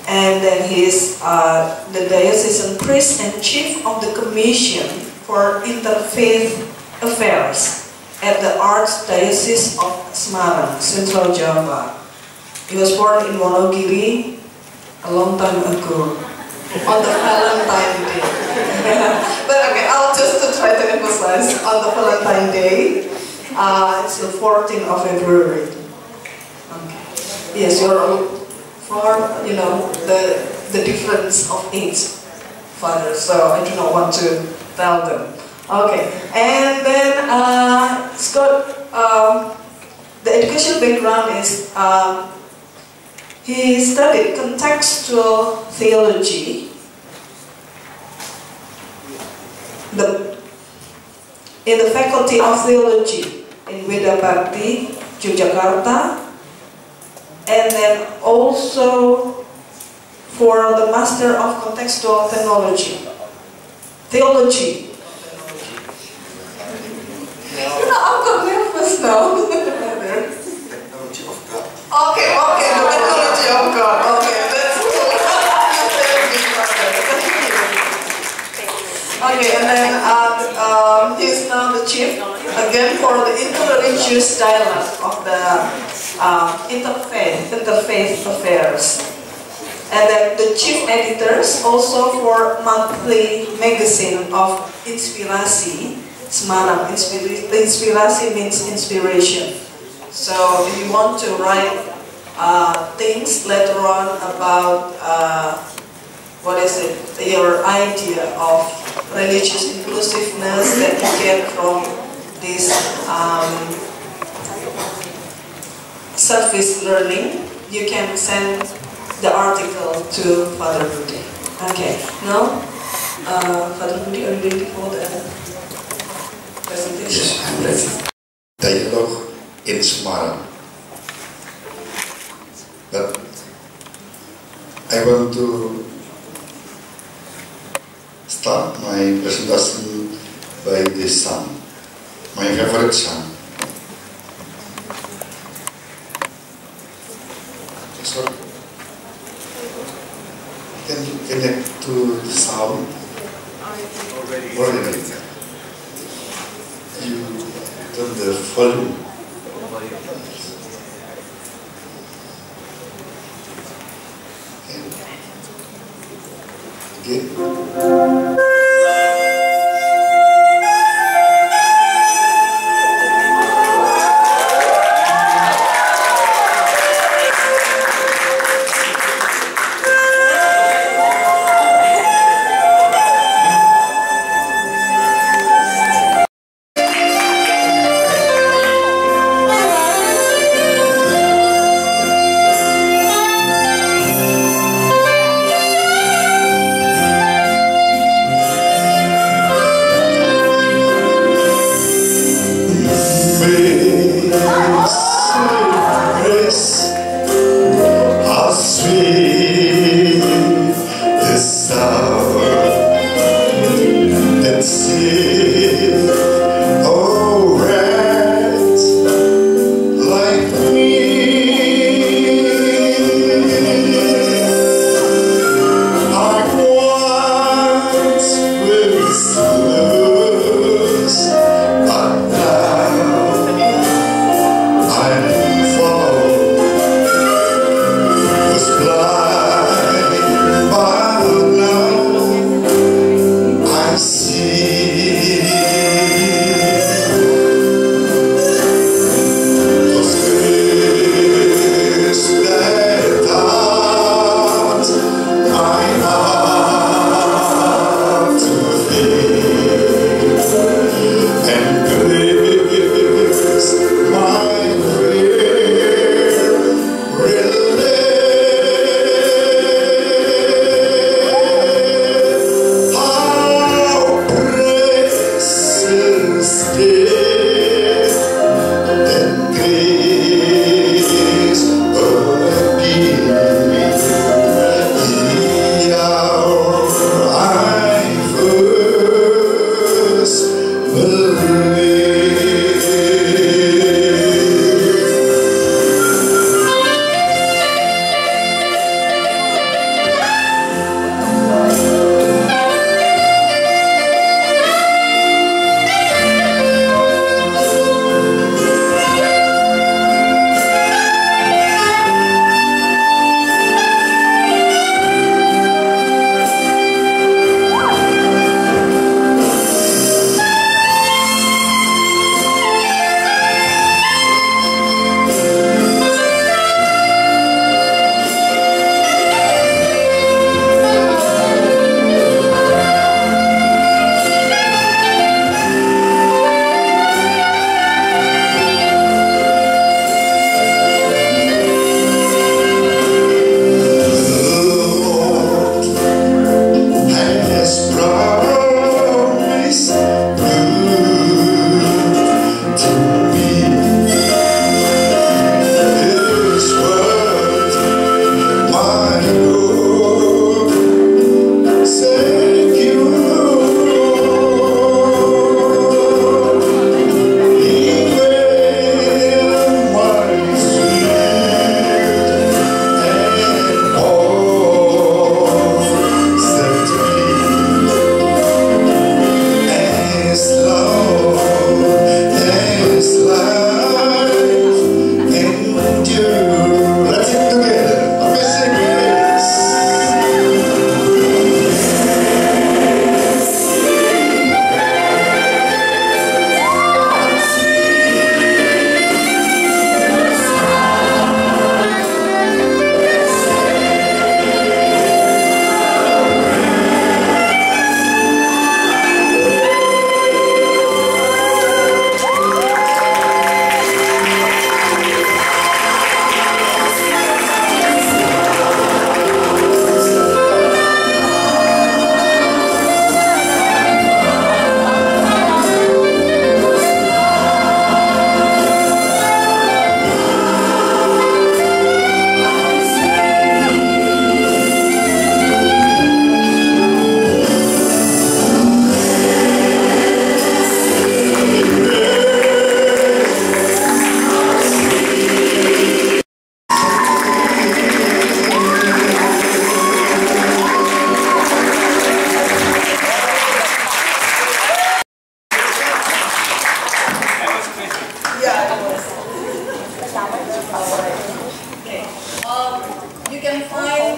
and then he is the diocesan priest and chief of the Commission for Interfaith Affairs at the Archdiocese of Semarang, Central Java. He was born in Wonogiri a long time ago, on the Valentine Day. But okay, I'll just try to emphasize on the Valentine Day. It's the 14th of February. Okay. Yes, you're far, you know, the difference of age, father. So I do not want to tell them. Okay, and then Scott, the education background is he studied contextual theology in the Faculty of Theology in Widabakti, Yogyakarta, and then also for the Master of Contextual Theology. You know, I'm got nervous now. Okay, the technology of God. Okay, that's okay, and then he's now the chief again for the interreligious dialogue of the interfaith affairs, and then the chief editors also for monthly magazine of Inspirasi Semarang. Inspirasi means inspiration. So if you want to write things later on about what is it, your idea of religious inclusiveness that you get from this service learning, you can send the article to Father Budi. Okay, now Father Budi, are you ready for the presentation? Yes, I'm ready. Dialogue in Semarang. But I want to start my presentation by this song, my favorite song. Sorry. Can you connect to the sound? Already. You turn the volume. Okay.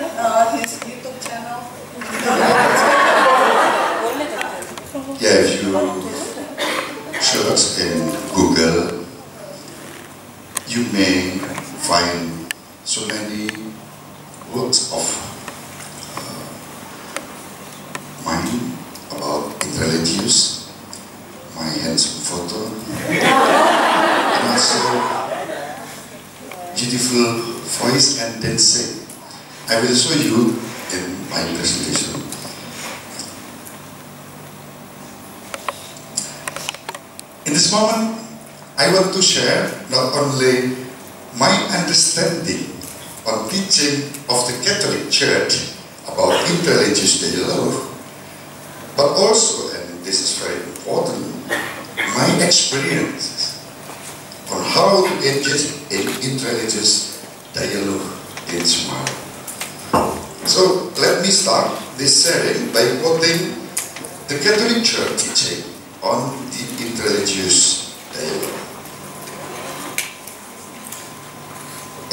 his YouTube channel? Yeah, if you search in Google, you may find so many works of mine about interreligious, my handsome photo, and also beautiful voice and dancing. I will show you in my presentation. In this moment, I want to share not only my understanding on teaching of the Catholic Church about interreligious dialogue, but also, and this is very important, my experiences on how to engage in interreligious dialogue in Semarang. So let me start this sharing by quoting the Catholic Church teaching on the interreligious dialogue.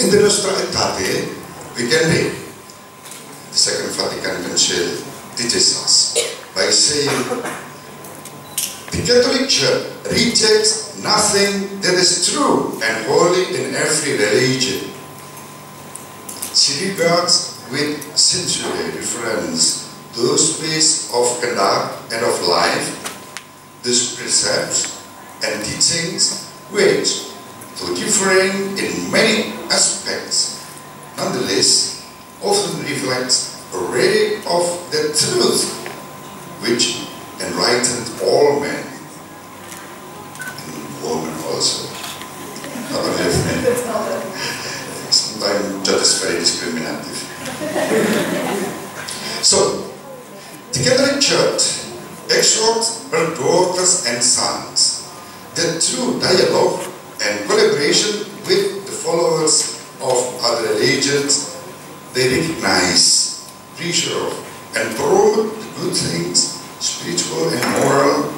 In the Nostra Aetate, we can read the Second Vatican Council teaches us by saying, the Catholic Church rejects nothing that is true and holy in every religion. She regards with sensual reverence those ways of conduct and of life, those precepts and teachings which, though differing in many aspects, nonetheless often reflects a ray of the truth which enlightened all men, and women also, not only men. Sometimes that is very discriminative. So, the Catholic Church exhorts her daughters and sons that through dialogue and collaboration with the followers of other religions, they recognize, preserve, and promote the good things, spiritual and moral,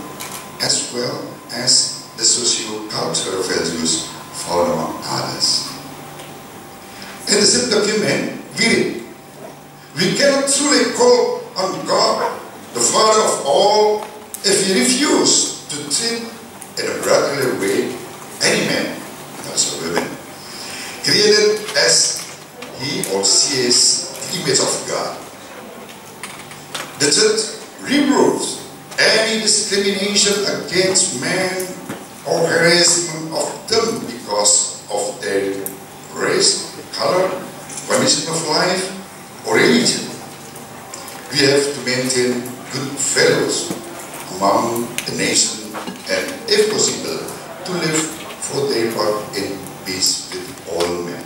as well as the socio-cultural values found among others. In the same document, we read, we cannot truly call on God, the Father of all, if we refuse to treat in a brotherly way any man, and also women, created as he or she is the image of God. The Church reproves any discrimination against men or harassment of them because of their race, color, condition of life, or religion. We have to maintain good fellows among the nation and, if possible, to live for their part in peace with all men.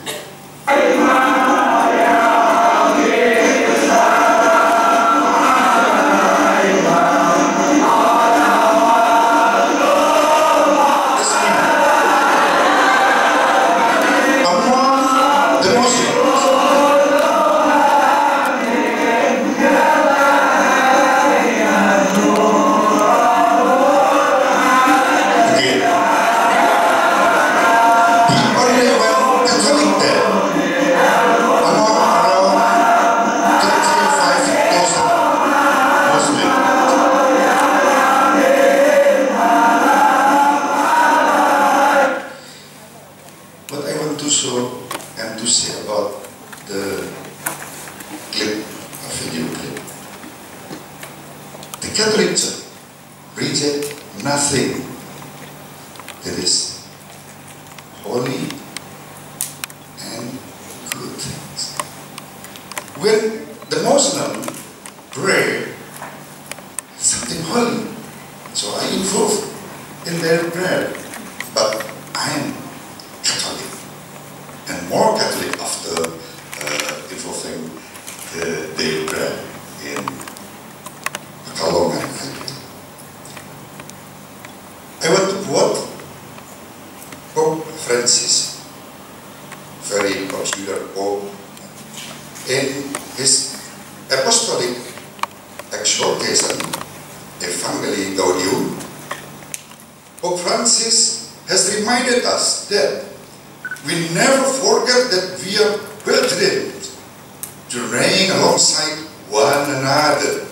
to reign alongside one another.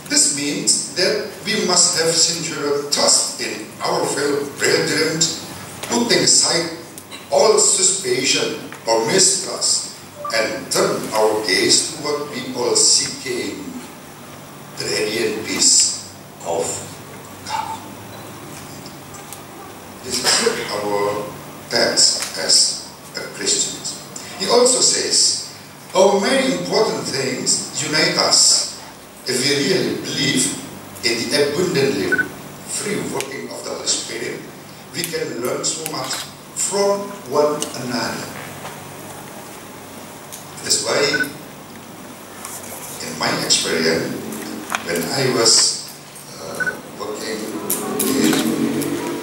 This means that we must have sincere trust in our fellow brethren, putting aside all suspicion or mistrust and turn our gaze toward people seeking the radiant peace of God. This is our text as a Christian. He also says, how many important things unite us if we really believe in the abundantly free working of the Holy Spirit. We can learn so much from one another. That's why, in my experience, when I was working in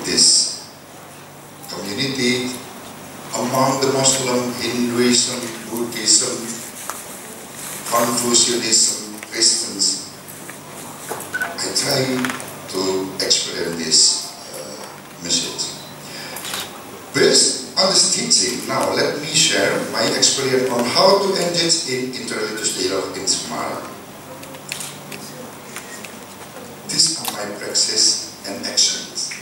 this community among the Muslim, Hinduism, Buddhism, Confucianism, Christians, I try to experience this message. Based on this teaching, now let me share my experience on how to engage in interreligious dialogue in Semarang. These are my practices and actions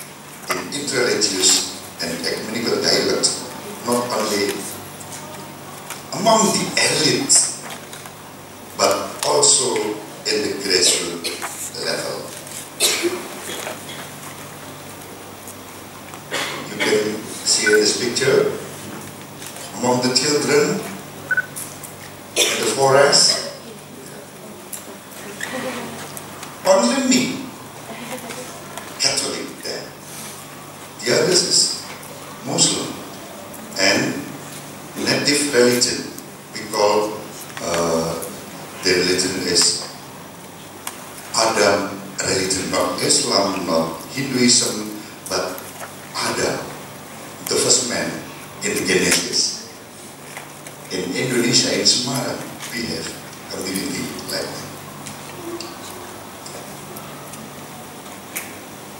in interreligious and ecumenical dialogue, not only among the elites, but also in the grassroots level. You can see in this picture, among the children in the forest, only me, Catholic there. The others is Muslim and native religion. We call the religion is Adam religion, not Islam, not Hinduism, but Adam, the first man in the Genesis. In Indonesia, in Semarang, we have community like that.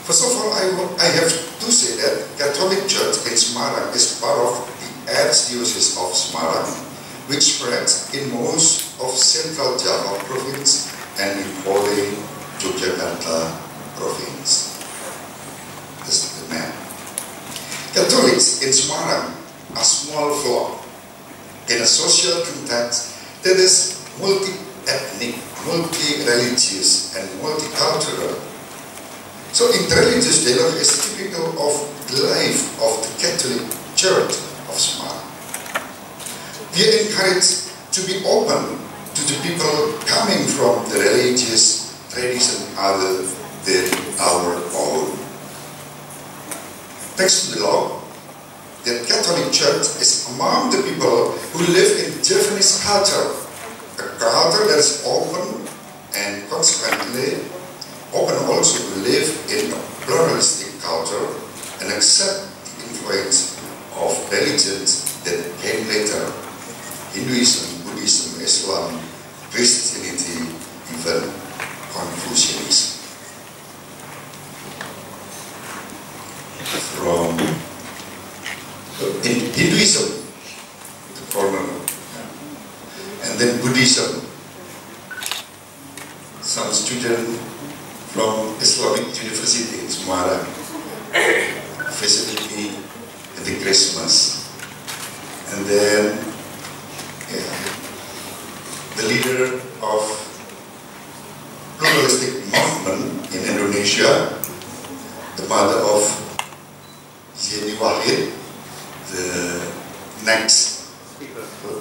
First of all, I have to say that Catholic Church in Semarang is part of the Archdiocese of Semarang, which spreads in most of Central Java province and in Holy Soegijapranata province. This is the map. Catholics in Semarang are small flock in a social context that is multi-ethnic, multi-religious, and multicultural. So interreligious dialogue is typical of the life of the Catholic Church of Semarang. We are encouraged to be open to the people coming from the religious tradition other than our own. Thanks to the law, the Catholic Church is among the people who live in Javanese culture, a culture that is open and consequently open also to live in a pluralistic culture and accept the influence of religions that came later: Hinduism, Buddhism, Islam, Christianity, even Confucianism. From in Hinduism, the corner, and then Buddhism, some students from Islamic University in Semarang visited me at the Christmas, and then the leader of pluralistic movement in Indonesia, the mother of Yeni Wahid, the next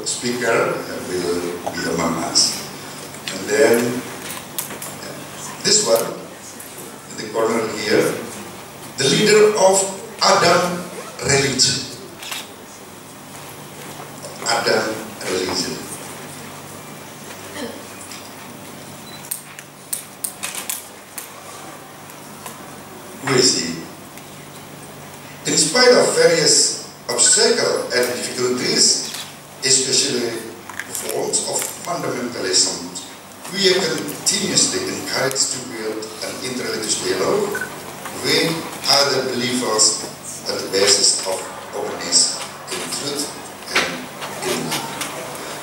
speaker will be among us. And then this one, in the corner here, the leader of Adam religion. Adam religion. Who is he? In spite of various obstacles and difficulties, especially forms of fundamentalism, we are continuously encouraged to build an interreligious dialogue with other believers on the basis of openness in truth and in love.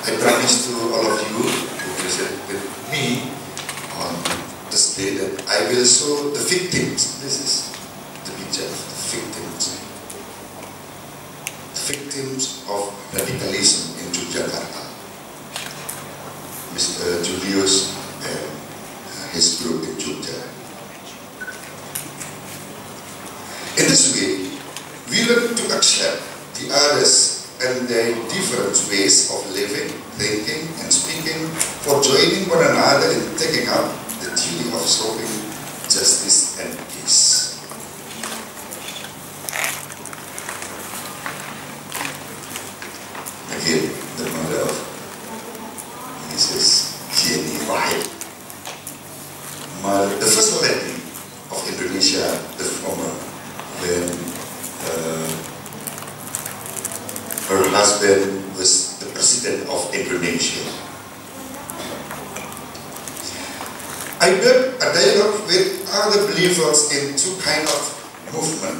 I promise to all of you who visit with me on this day that I will show the victims. This is the picture of the victims. The victims of radicalism in Yogyakarta. Mr. Julius and his group in Jogja. In this way, we learn to accept the others and their different ways of living, thinking, and speaking, for joining one another in taking up the duty of serving justice and peace. Again, the mother of Mrs. Jenny Wahid, the first lady of Indonesia, the former, when her husband was the president of Indonesia. I built a dialogue with other believers in two kinds of movement.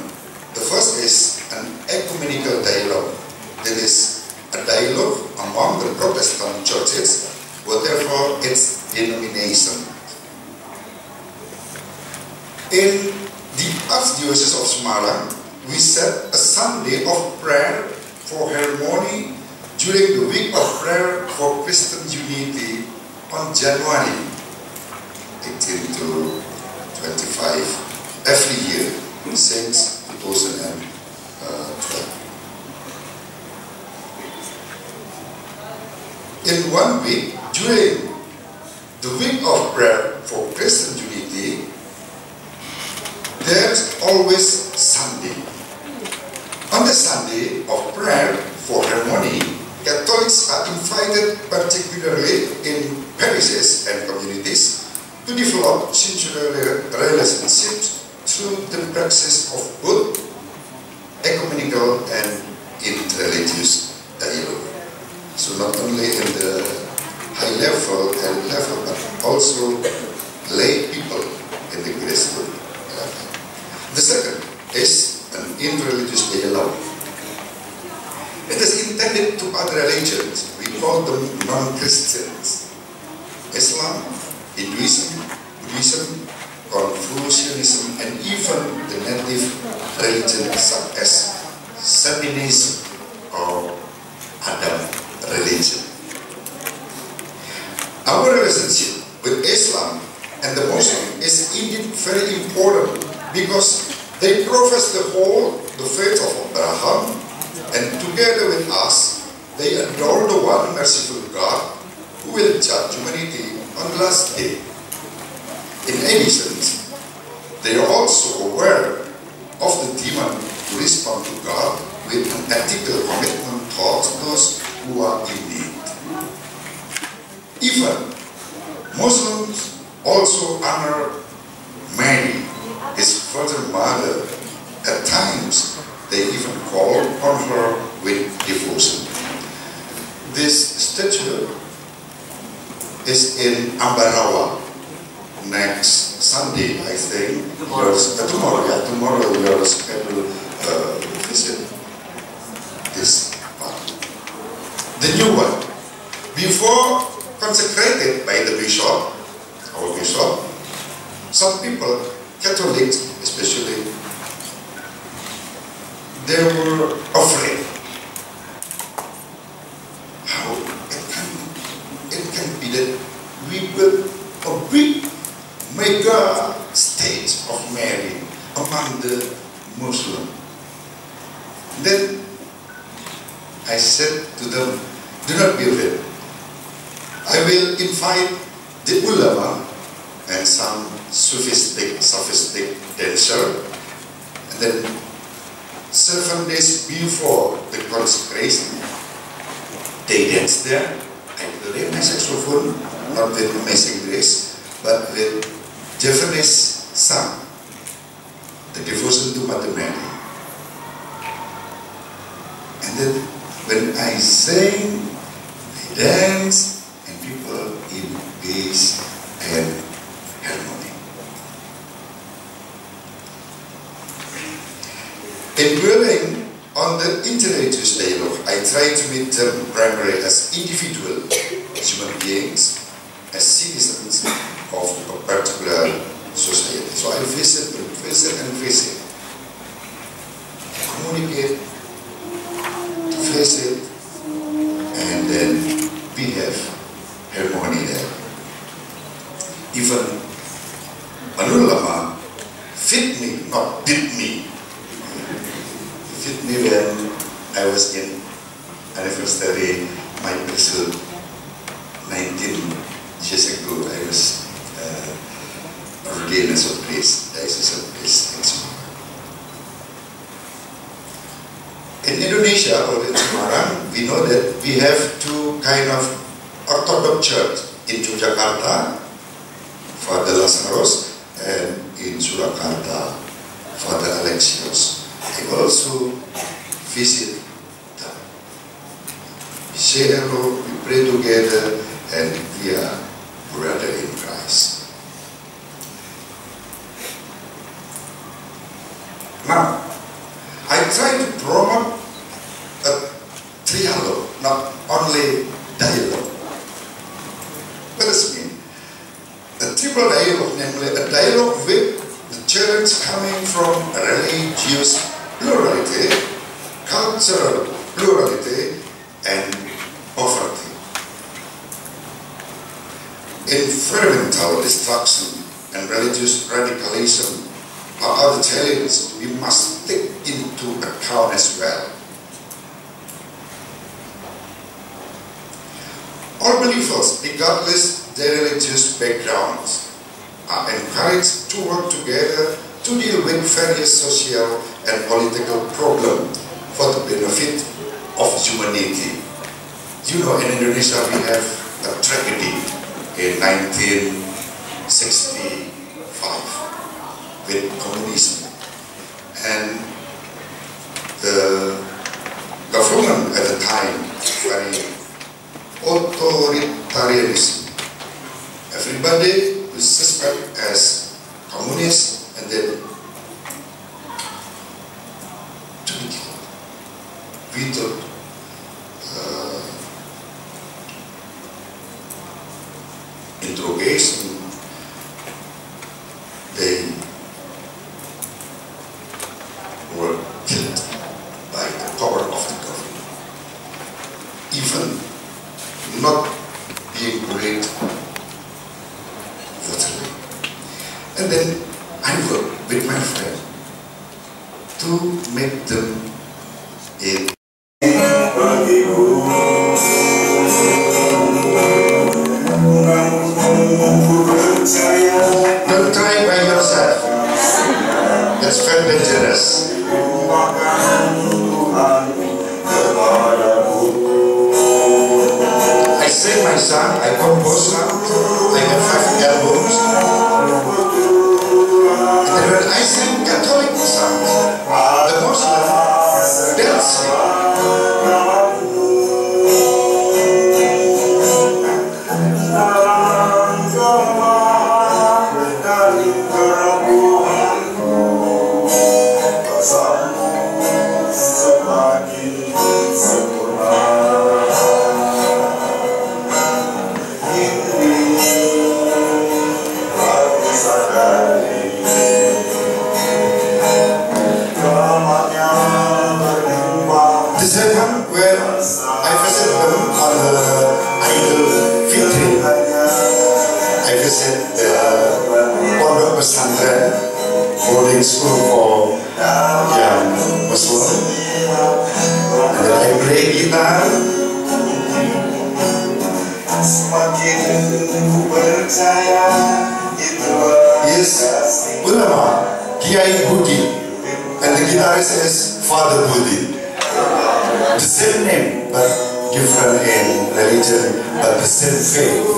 The first is an ecumenical dialogue, that is a dialogue among the Protestant churches, whatever its denomination. In the Archdiocese of Semarang, we set a Sunday of prayer for harmony during the week of prayer for Christian unity on January 18 to 25 every year since 2012. In 1 week, during the week of prayer for Christian unity, there's always Sunday. On the Sunday of prayer for harmony, Catholics are invited, particularly in parishes and communities, to develop sincere relationships through the practice of both ecumenical and interreligious dialogue. So not only in the high level and level, but also lay people in the grassroots level. The second is an interreligious dialogue. It is intended to other religions. We call them non-Christians. Islam, Hinduism, Buddhism, Confucianism, and even the native religions such as Shamanism or Adam religion. Our relationship with Islam and the Muslim is indeed very important because they profess the faith of Abraham, and together with us, they adore the one merciful God who will judge humanity on the last day. In addition, they are also aware of the demand to respond to God with an ethical commitment towards those who are in need. Even Muslims also honor Mary, his father's mother. At times, they even call on her with devotion. This statue is in Ambarawa. Next Sunday, I think, tomorrow we are scheduled to visit this part. The new one, before consecrated by the bishop, our bishop, some people, Catholics especially, they were afraid. How it can be that we build a big mega stage of Mary among the Muslims. Then I said to them, do not be afraid. I will invite the ulama and some sophistic dancer, and then 7 days before the consecration, they dance there. I play my saxophone, not with Amazing Grace, but with Japanese song, the devotion to Mother Mary. And then when I sing, they dance, and people in peace and harmony. In dwelling on the interreligious dialogue, I try to meet them primarily as individual human beings, as citizens of a particular society. So I visit and visit, communicate, visit, and then we have harmony there. Even Manul Lama fit me, not beat me. Fit me when I was in anniversary my priesthood 19 years ago. I was ordained as a priest, diocesan priest in Semarang. In Indonesia, or in Semarang, we know that we have two kind of Orthodox church. In Soegijapranata, Father Lazarus, and in Surakarta, Father Alexios. I also visit them. We say hello, we pray together, and we are brother in Christ. Now, I try to promote a trialogue, not only dialogue. What does it mean? A triple dialogue, namely a dialogue with the church coming from religious plurality, cultural plurality, and poverty. Environmental destruction and religious radicalism are other challenges we must take into account as well. All believers, regardless their religious backgrounds, are encouraged to work together to deal with various social and political problems for the benefit of humanity. You know, in Indonesia we have a tragedy in 1965 with communism, and the government at the time very authoritarianism. Everybody was suspected as communist and then to be killed without interrogation. They were killed by the power of the government, even not being bullied virtually. And then I worked with my friend to make them in. Don't try by yourself. That's very dangerous. I sing my song, I compose songs, I have 5 albums. And when I sing Catholic songs, the Muslim dancing. Pesantren, boarding school for young Muslim, and then I play guitar. Yes, ulama, Kiai Budi, and the guitarist is Father Budi. The same name, but different in religion, but the same faith.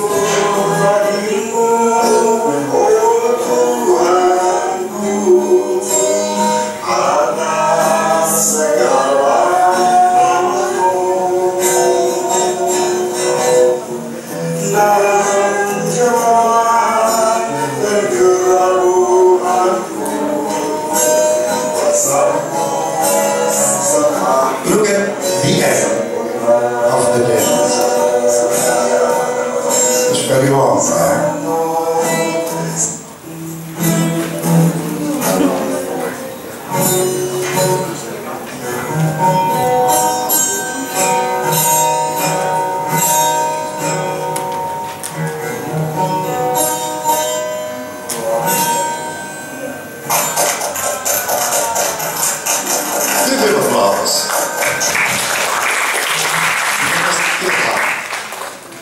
Look was very long.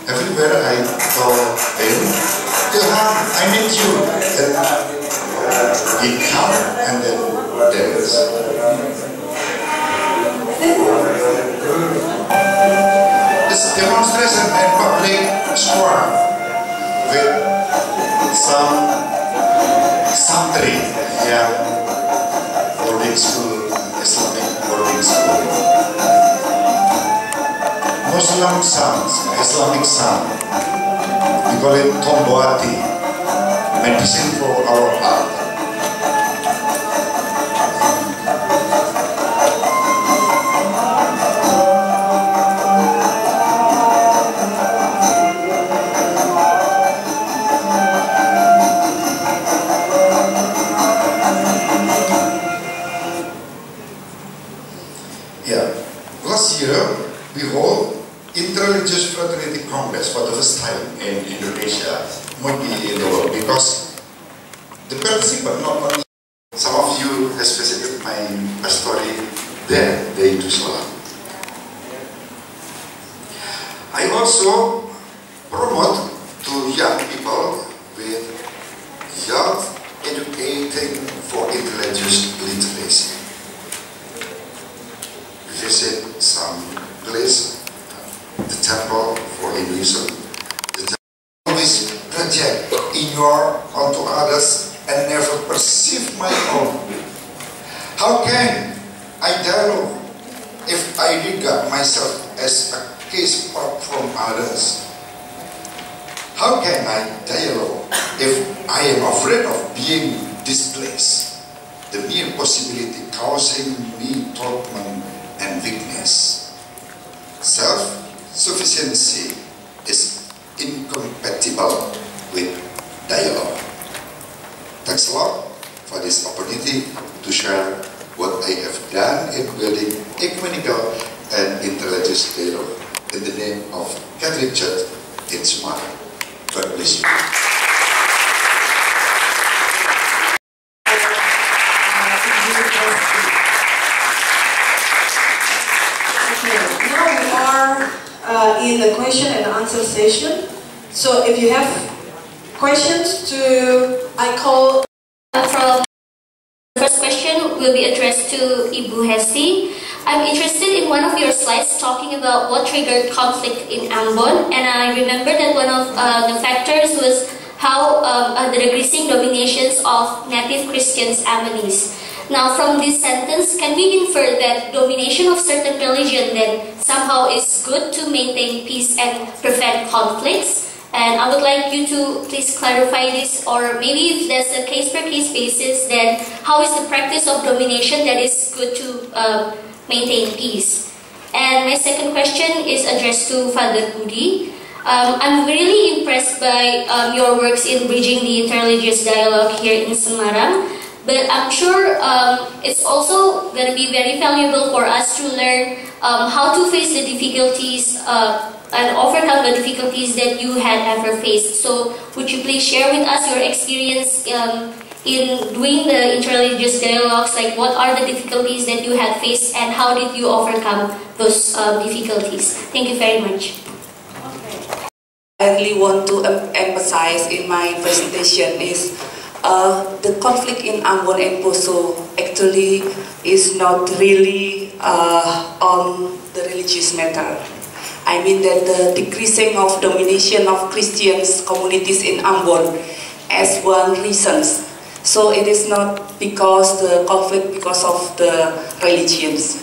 Everywhere I go in, Ilham, I need you. And he come and then dance. This demonstration in public square with some santri, boarding school, Islamic boarding school. Muslim sons, Islamic son, we call it tomboati, medicine for our heart. Last year we hold Interreligious Fraternity Congress for the first time in Indonesia, maybe in the world, because the participants, not only some of you has visited my pastory there, they do Solang. I also promote to young people with youth educating for interreligious literacy. We visit some place, the temple for Hinduism. The temple always project in your onto others and never perceive my own. How can I dialogue if I regard myself as a case apart from others? How can I dialogue if I am afraid of being displaced? The mere possibility causing me torment and weakness. Self-sufficiency is incompatible with dialogue. Thanks a lot for this opportunity to share what I have done in building ecumenical and interreligious dialogue in the name of Catholic Church in Semarang. God bless you. Now we are in the question and answer session. So if you have questions I call from the first question will be addressed to Ibu Hesti. I'm interested in one of your slides talking about what triggered conflict in Ambon, and I remember that one of the factors was how the decreasing dominations of native Christians Ambonese. Now, from this sentence, can we infer that domination of certain religion then somehow is good to maintain peace and prevent conflicts? And I would like you to please clarify this, or maybe if there's a case-per-case basis, then how is the practice of domination that is good to maintain peace? And my second question is addressed to Father Budi. I'm really impressed by your works in bridging the interreligious dialogue here in Semarang. But I'm sure it's also going to be very valuable for us to learn how to face the difficulties and overcome the difficulties that you had ever faced. So would you please share with us your experience in doing the interreligious dialogues, like what are the difficulties that you had faced and how did you overcome those difficulties? Thank you very much. I really want to emphasize in my presentation is the conflict in Ambon and Poso actually is not really on the religious matter. I mean that the decreasing of domination of Christians communities in Ambon as one reason. So it is not because the conflict because of the religions.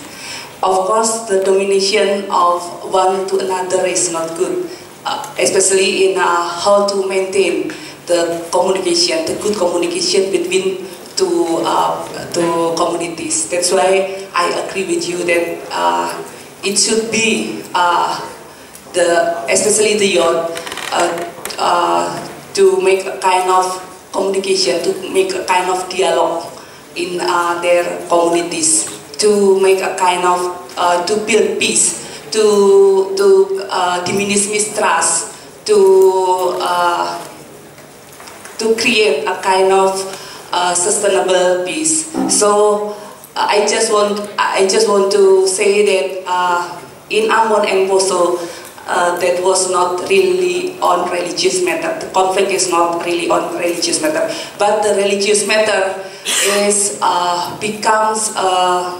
Of course, the domination of one to another is not good, especially in how to maintain the communication, the good communication between two communities. That's why I agree with you that it should be especially the youth to make a kind of communication, to make a kind of dialogue in their communities, to make a kind of to build peace, to diminish mistrust, to create a kind of sustainable peace. So I just want to say that in Ambon and Poso, that was not really on religious matter. The conflict is not really on religious matter, but the religious matter is becomes a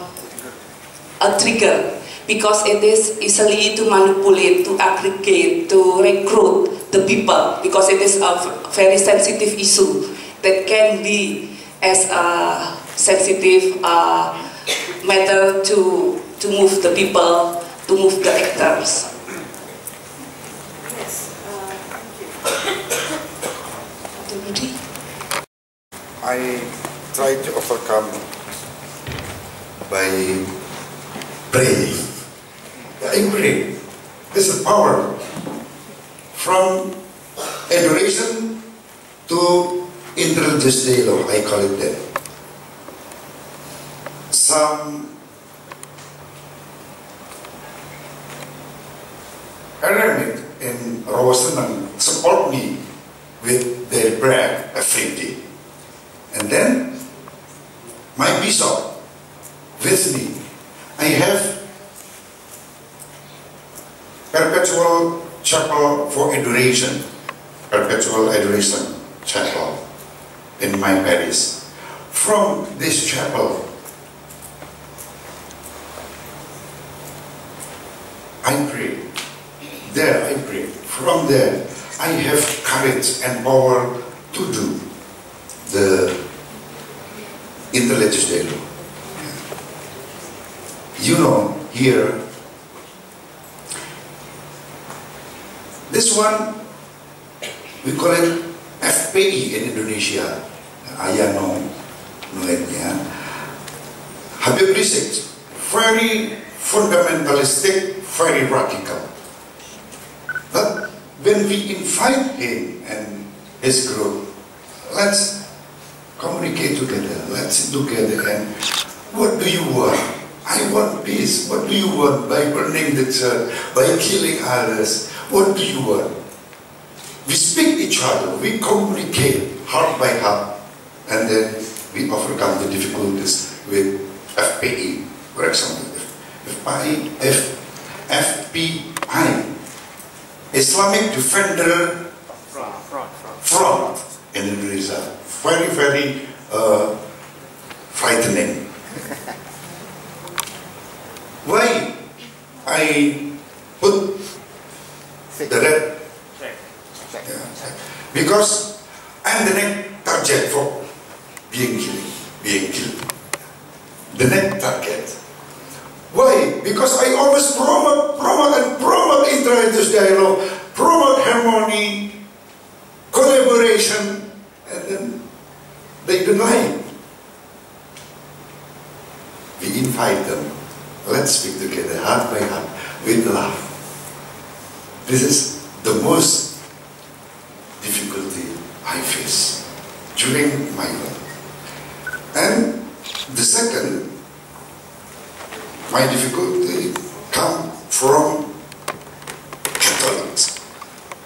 trigger, because it is easily to manipulate, to aggregate, to recruit the people, because it is a very sensitive issue that can be as a sensitive matter to move the people, to move the actors. I try to overcome by praying. I pray. This is power. From adoration to interreligious dialogue, I call it that. Some Aramid in Rawasenang support me with their prayer every day. And then my bishop with me. I have perpetual chapel for adoration, perpetual adoration chapel in my parish. From this chapel, I pray. There I pray. From there, I have courage and power to do the interreligious dialogue. You know, here, this one, we call it FPI in Indonesia. Ayah know it, yeah. Habib Rizik, very fundamentalistic, very radical. But when we invite him and his group, let's communicate together, let's sit together, and what do you want? I want peace. What do you want? By burning the church, by killing others, what do you want? We speak each other, we communicate heart by heart, and then we overcome the difficulties with FPI. For example, FPI, Islamic Defender Front in Indonesia, very, very frightening. Why I put the red? Because I'm the next target for being killed. The next target. Why? Because I always promote interreligious dialogue, promote harmony, collaboration, and then they deny it. We invite them. Let's speak together, heart by heart, with love. This is the most difficulty I face during my life. And the second, my difficulty comes from Catholics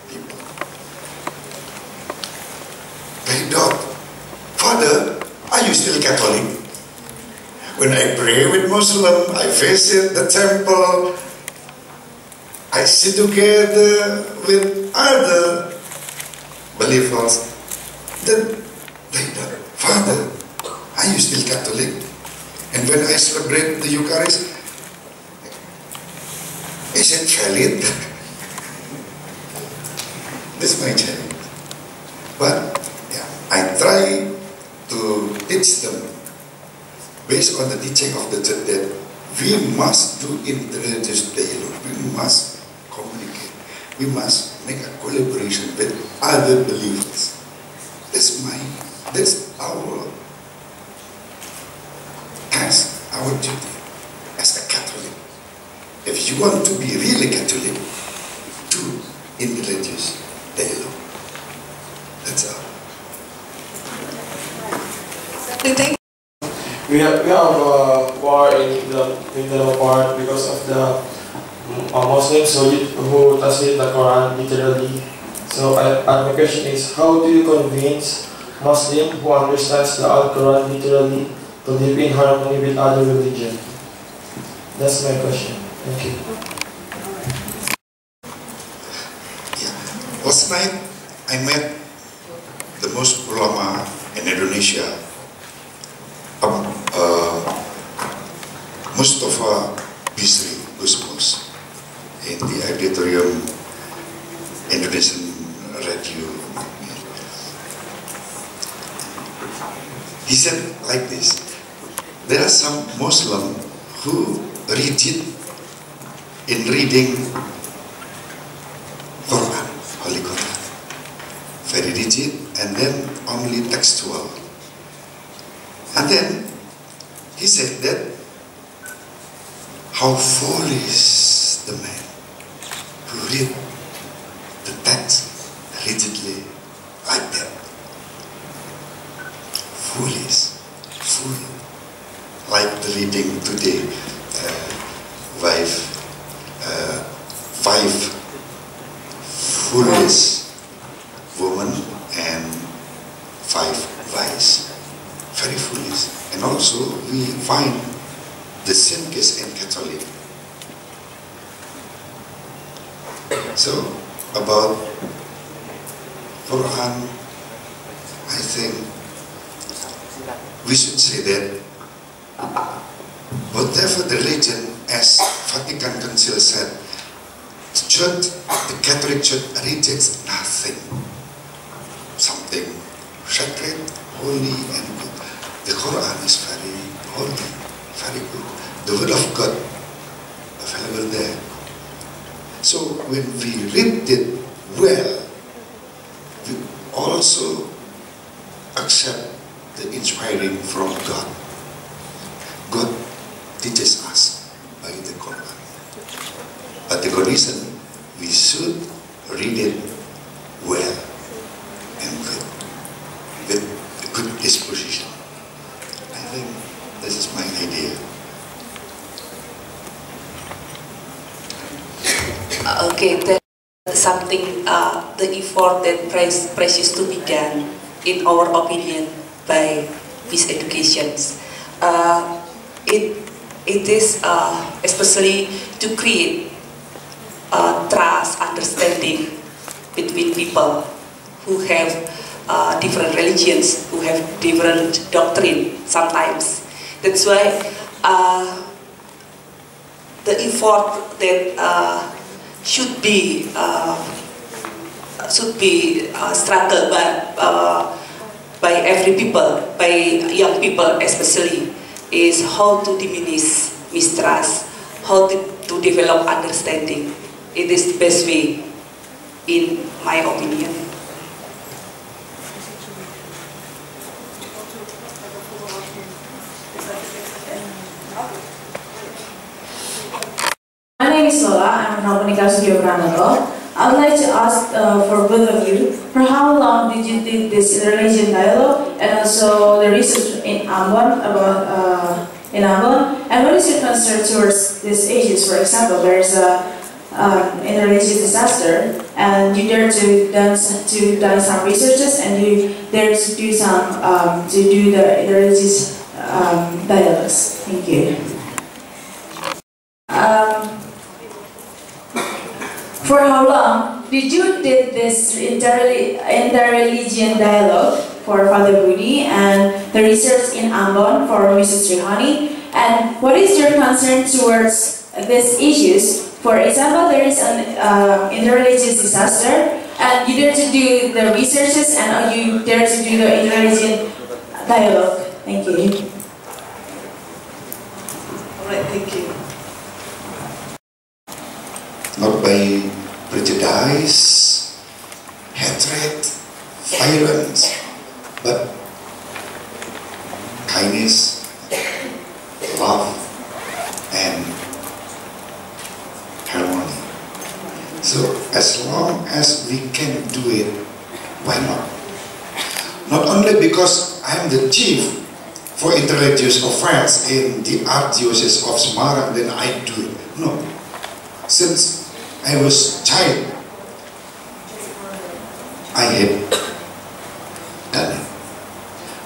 people. They doubt, Father, are you still Catholic? When I pray with Muslim, I visit the temple, I sit together with other believers. Then they doubt, Father, are you still Catholic? And when I celebrate the Eucharist, is it valid? This is my challenge. But yeah, I try to teach them based on the teaching of the church that we must do interreligious dialogue. We must communicate. We must make a collaboration with other believers. That's our task, our duty as a Catholic. If you want to be really Catholic, do interreligious dialogue. We have war in the middle part because of the Muslims who translate the Quran literally. So my question is, how do you convince Muslim who understands the Quran literally to live in harmony with other religion? That's my question. Thank you. Last night I met the most ulama in Indonesia, Mustafa Bisri Gusmus, in the auditorium Indonesian radio. He said like this: there are some Muslim who rigid in reading Quran, Holy Quran, very rigid, and then only textual. And then he said that how foolish the man who read the text rigidly like that. Foolish, like the reading today, five foolish women and 5 wise. Very foolish. And also we find the same case in Catholic. So about Quran, I think we should say that whatever the religion, as Vatican Council said, the Catholic Church rejects nothing. Something sacred, holy, and good. The Quran is very holy, very good. The Word of God available there. So when we read it well, we also accept the inspiring from God. God teaches us by the Quran. But the condition, we should read it well and good, with a good disposition. I think this is my idea. Okay, that's something, the effort that precious to be done, in our opinion, by peace educations. It is especially to create trust, understanding between people who have different religions, who have different doctrine sometimes. That's why the effort that should be struggled by every people, by young people especially, is how to diminish mistrust, how to develop understanding. It is the best way, in my opinion. My name is Lola. I'm from Soegijapranata. I would like to ask for both of you, for how long did you do this religion dialogue and also the research in Ambon about and what is your concern towards these issues? For example, there's a interreligious disaster, and you dare to done some researches, and you dare to do some the interreligious dialogues. Thank you. For how long did you did this interreligion dialogue for Father Budi and the research in Ambon for Mrs. Trihani? And what is your concern towards these issues? For example, there is an interreligious disaster, and you dare to do the researches, and you dare to do the interreligion dialogue. Thank you. All right, thank you. Not by prejudice, hatred, violence, but kindness, love, and harmony. So as long as we can do it, why not? Not only because I am the chief for interreligious affairs in the Archdiocese of Semarang, then I do it. No. Since I was child, I had done it.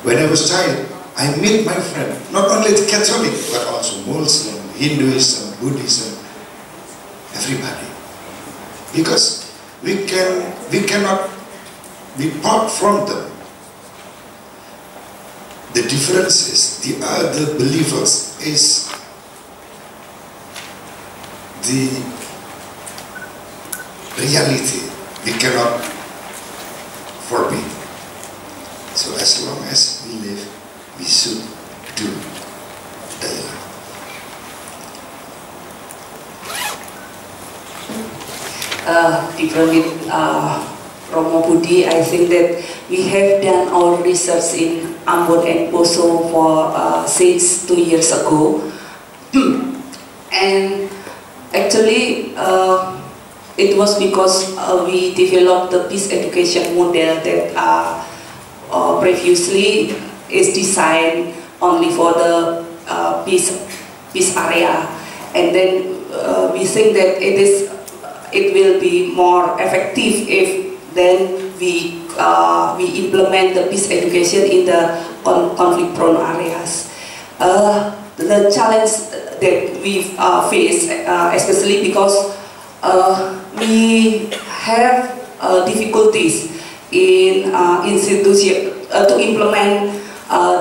When I was child, I met my friend, not only the Catholic, but also Muslim, Hinduism, Buddhism, everybody. Because we cannot be apart from them. The differences, the other believers is the reality we cannot forbid. So as long as we live, we should do dialogue. Different with Romo Budi, I think that we have done our research in Ambon and Poso for since 2 years ago. And actually, it was because we developed the peace education model that previously is designed only for the peace area, and then we think that it will be more effective if then we implement the peace education in the conflict-prone areas. The challenge that we face, especially because we have difficulties in institution to implement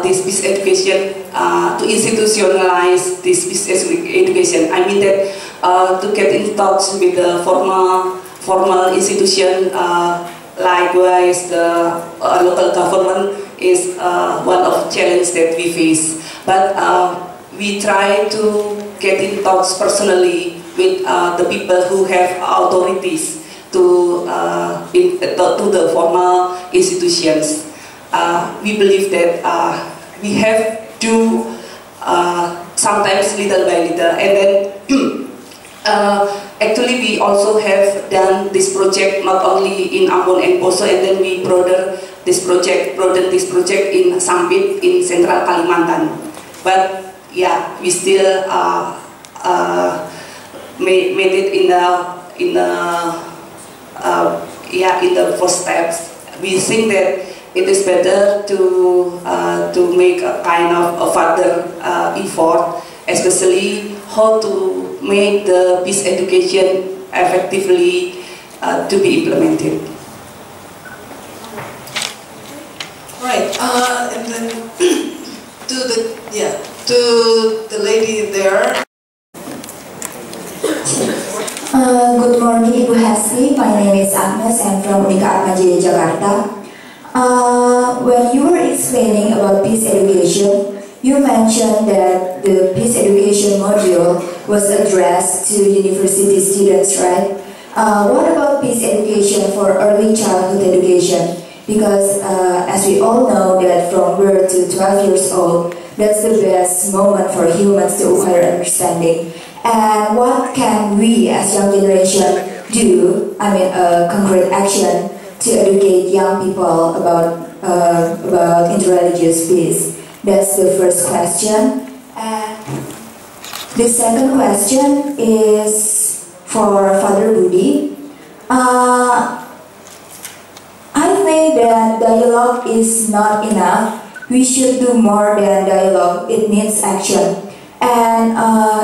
this peace education, to institutionalize this peace education. I mean that to get in touch with the formal institution, likewise the local government is one of the challenges that we face. But we try to get in touch personally with the people who have authorities to the formal institutions. We believe that we have to sometimes little by little, and then actually we also have done this project not only in Ambon and Poso, and then we broaden this project in Sampit in Central Kalimantan. But yeah, we still made it in the first steps. We think that it is better to make a kind of a further effort, especially how to make the peace education effectively to be implemented. Right, and then to the lady there. Good morning, Ibu Hesti. My name is Agnes. I'm from Soegijapranata, Jakarta. When you were explaining about peace education, you mentioned that the peace education module was addressed to university students, right? What about peace education for early childhood education? Because as we all know that from birth to 12 years old, that's the best moment for humans to acquire understanding. And what can we as young generation do, concrete action to educate young people about interreligious peace? That's the first question. And the second question is for Father Budi. I think that dialogue is not enough. We should do more than dialogue. It needs action. And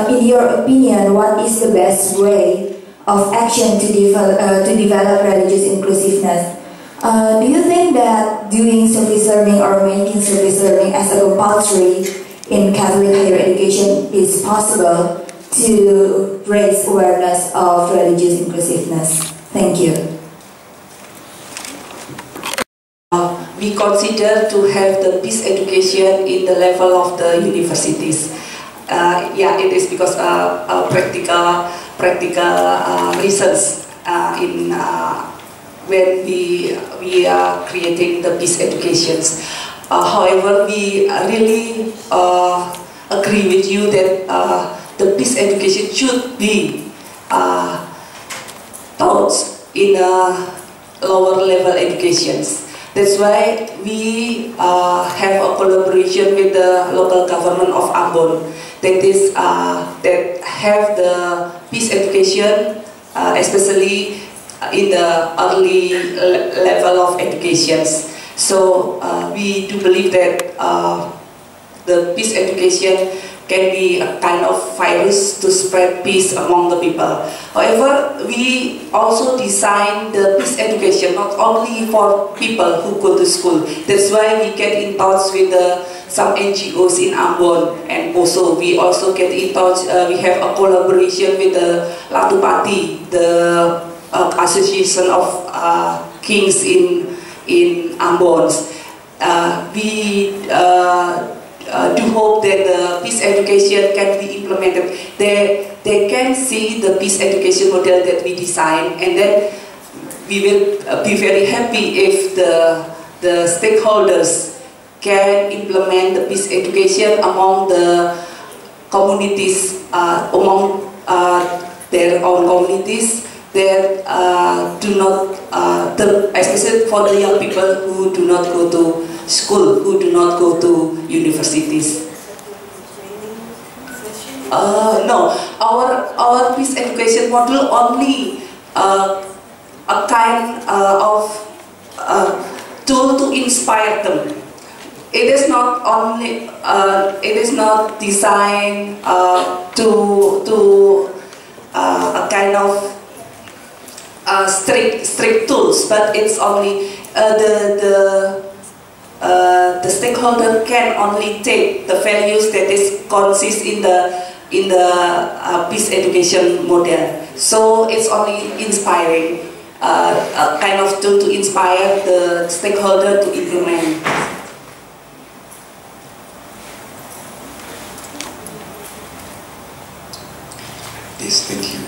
in your opinion, what is the best way of action to develop religious inclusiveness? Do you think that doing service learning or making service learning as a compulsory in Catholic higher education is possible to raise awareness of religious inclusiveness? Thank you. We consider to have the peace education in the level of the universities. It is because practical reasons when we are creating the peace educations. However, we really agree with you that the peace education should be taught in lower level educations. That's why we have a collaboration with the local government of Ambon that have the peace education, especially in the early level of educations. So we do believe that the peace education can be a kind of virus to spread peace among the people. However, we also design the peace education not only for people who go to school. That's why we get in touch with some NGOs in Ambon, and also we also get in touch. We have a collaboration with the Latupati, the Association of Kings in Ambon. We do hope that the peace education can be implemented. They can see the peace education model that we design, and then we will be very happy if the stakeholders can implement the peace education among the communities, among their own communities that do not, especially for the young people who do not go to school, who do not go to universities. No, our peace education model only a kind of tool to inspire them. It is not only it is not designed to a kind of strict tools, but it's only the stakeholder can only take the values that is consist in the peace education model. So it's only inspiring, a kind of tool to inspire the stakeholder to implement. Yes, thank you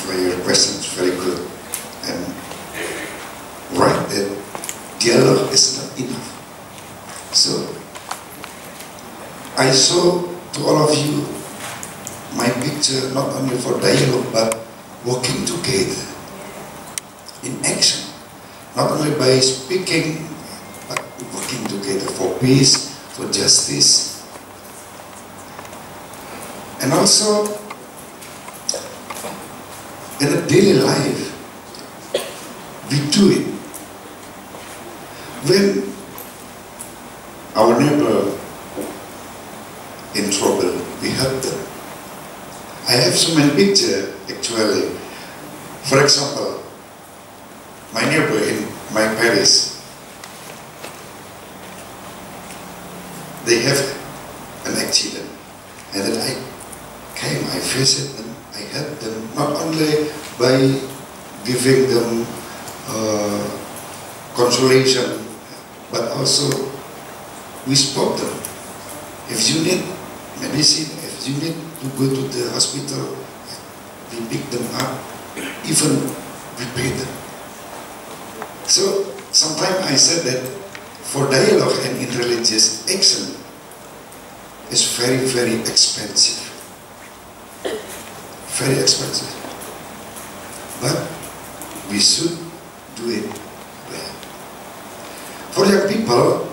for your questions. Very good. And right, that dialogue is not enough. So I show to all of you my picture not only for dialogue but working together in action, not only by speaking but working together for peace, for justice, and also in a daily life we do it. When our neighbor in trouble, we help them. I have so many pictures actually. For example, my neighbor in my parish, they have an accident, and then I came, I visited them, I helped them, not only by giving them consolation, but also we spoke them. If you need medicine, if you need to go to the hospital, we pick them up, even we pay them. So sometimes I said that for dialogue and in religious action is very, very expensive. Very expensive. But we should do it well. For young people,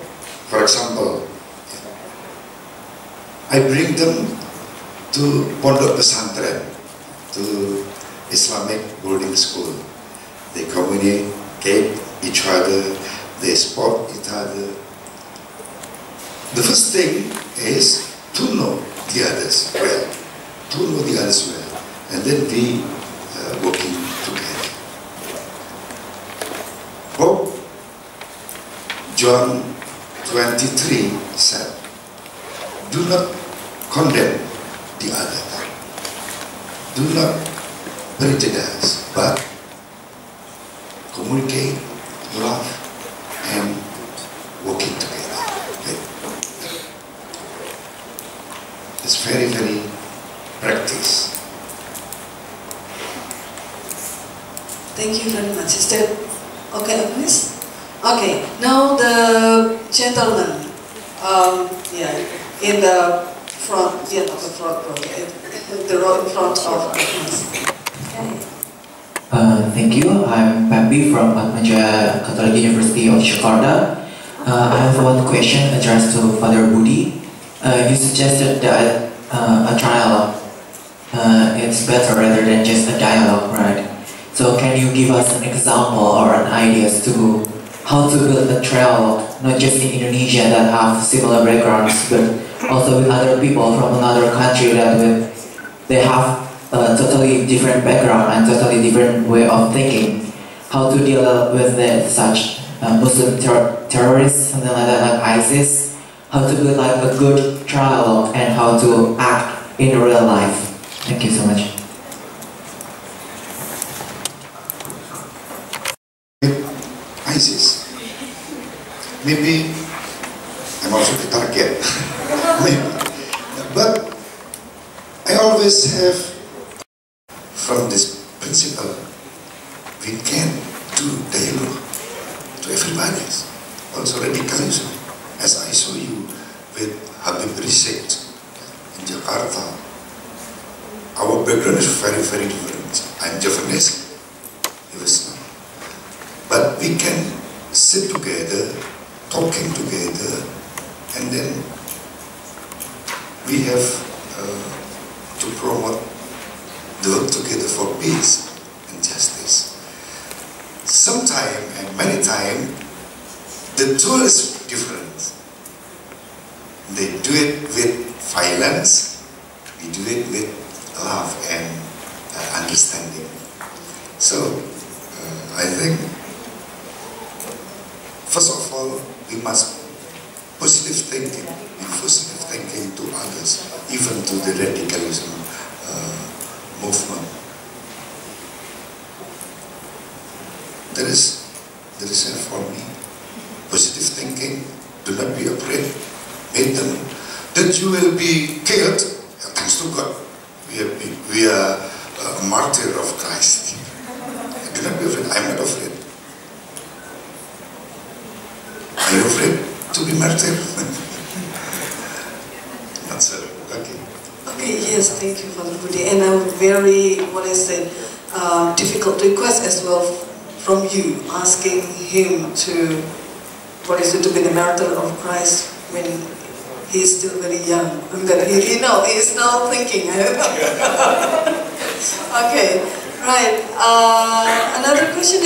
for example, I bring them to Pondok Pesantren, to Islamic boarding school. They communicate each other, they support each other. The first thing is to know the others well, and then we working together. Pope John 23 said, do not condemn the other, do not prejudice, but communicate, love, and working together. Okay. It's very, very practice. Thank you very much. Is that okay, Agnes? Okay, now the gentleman, in the front, not the front row, the row in front of Agnes. Thank Thank you. I'm Papi from Atmaja Catholic University of Jakarta. I have one question addressed to Father Budi. You suggested that a trialogue is better rather than just a dialogue, right? So can you give us an example or an idea as to how to build a trialogue, not just in Indonesia that have similar backgrounds, but also with other people from another country that they have a totally different background and totally different way of thinking? How to deal with such Muslim terrorists, something like that, like ISIS? How to build like a good trialogue and how to act in real life? Thank you so much. ISIS. Maybe I'm also the target. Maybe. But I always have from this principle, we can do dialogue to everybody. Also radicalism. As I saw you with Habib Rizik in Jakarta, our background is very, very different. I'm Javanese, he was not. But we can sit together, talking together, and then we have to promote the work together for peace and justice. Sometimes and many times, the tool is different. They do it with violence, we do it with love and understanding. So, I think, first of all, we must be positive thinking to others, even to the radicalism movement. There is for me, positive thinking, do not be afraid, make them, that you will be killed, thanks to God, we are a martyr of Christ. Do not be afraid, I'm not afraid. Are you afraid to be martyr? Not so, okay. Okay, yes, thank you, Father Budi. And a very, difficult request as well from you, asking him to, to be the martyr of Christ when he is still very young. And then he is now thinking. Okay, right. Another question.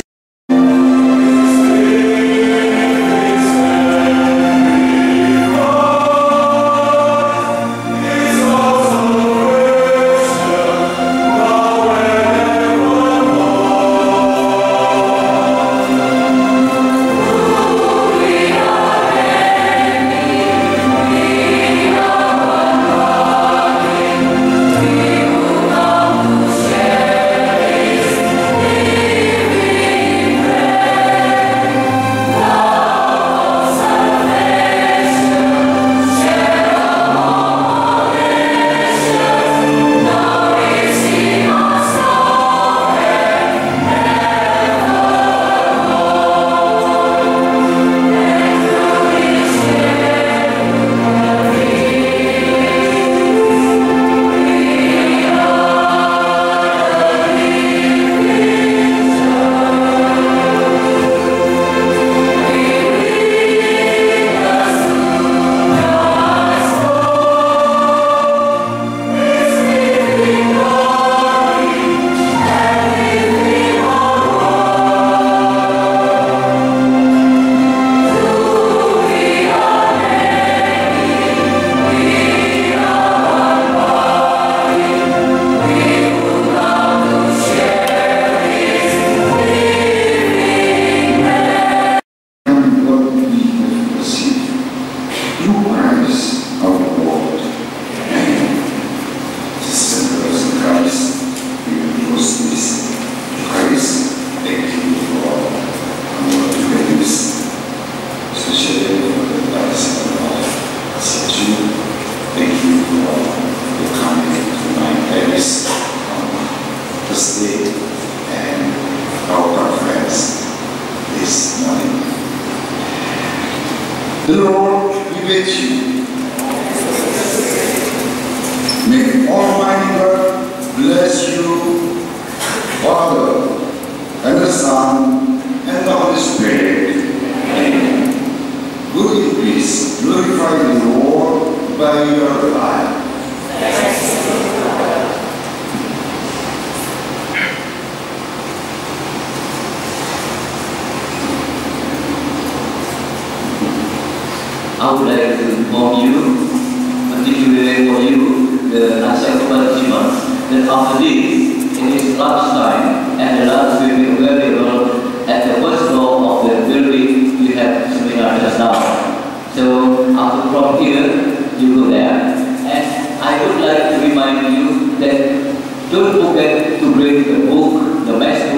The Lord be with you. May Almighty God bless you, Father, Son, and the Holy Spirit. Amen. Will you please glorify the Lord by your life? I would like to inform you, particularly for you, the ASEACCU participants, that after this, it is lunchtime and the lunch will be available at the first floor of the building we have seminar just now. So after from here, you go there. And I would like to remind you that don't forget to bring the book, the message